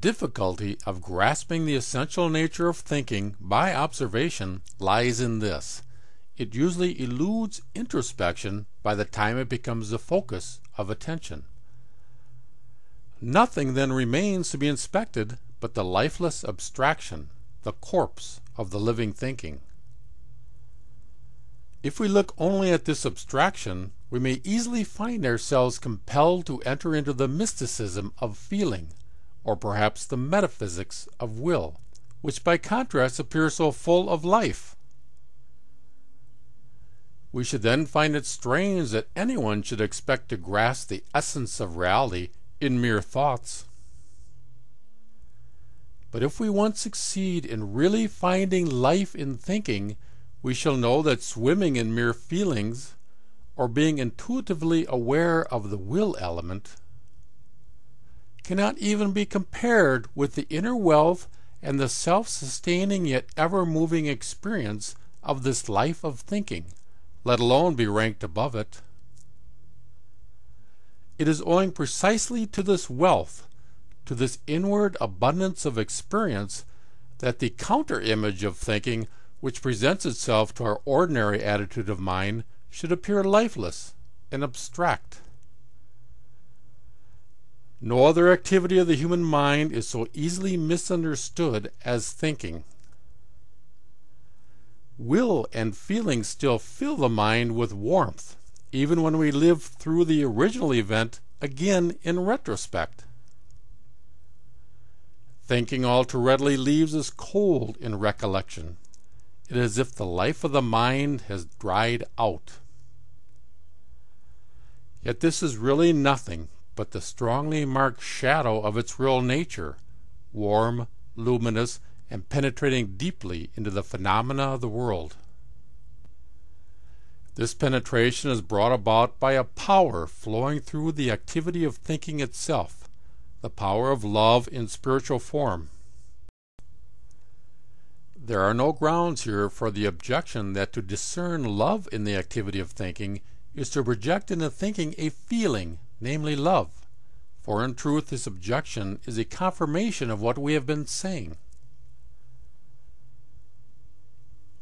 difficulty of grasping the essential nature of thinking by observation lies in this: it usually eludes introspection by the time it becomes the focus of attention. Nothing then remains to be inspected but the lifeless abstraction, the corpse of the living thinking. If we look only at this abstraction, we may easily find ourselves compelled to enter into the mysticism of feeling, or perhaps the metaphysics of will, which by contrast appear so full of life. We should then find it strange that anyone should expect to grasp the essence of reality in mere thoughts. But if we once succeed in really finding life in thinking, we shall know that swimming in mere feelings, or being intuitively aware of the will element, cannot even be compared with the inner wealth and the self-sustaining yet ever-moving experience of this life of thinking, let alone be ranked above it. It is owing precisely to this wealth, to this inward abundance of experience, that the counter-image of thinking which presents itself to our ordinary attitude of mind should appear lifeless and abstract. No other activity of the human mind is so easily misunderstood as thinking. Will and feeling still fill the mind with warmth, even when we live through the original event again in retrospect. Thinking all too readily leaves us cold in recollection. It is as if the life of the mind has dried out. Yet this is really nothing but the strongly marked shadow of its real nature, warm, luminous, and penetrating deeply into the phenomena of the world. This penetration is brought about by a power flowing through the activity of thinking itself, the power of love in spiritual form. There are no grounds here for the objection that to discern love in the activity of thinking is to project into thinking a feeling, namely love, for in truth this objection is a confirmation of what we have been saying.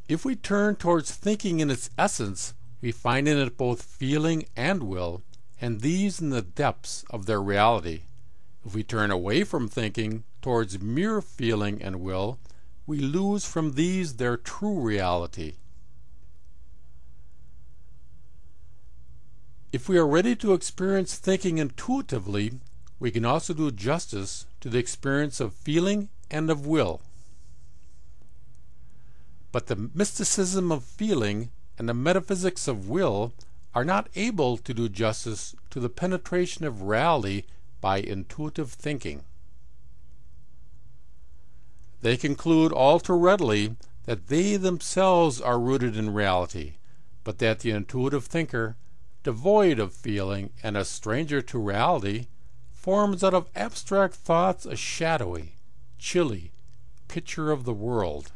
If we turn towards thinking in its essence, we find in it both feeling and will, and these in the depths of their reality. If we turn away from thinking towards mere feeling and will, we lose from these their true reality. If we are ready to experience thinking intuitively, we can also do justice to the experience of feeling and of will. But the mysticism of feeling and the metaphysics of will are not able to do justice to the penetration of reality by intuitive thinking. They conclude all too readily that they themselves are rooted in reality, but that the intuitive thinker, devoid of feeling and a stranger to reality, forms out of abstract thoughts a shadowy, chilly picture of the world.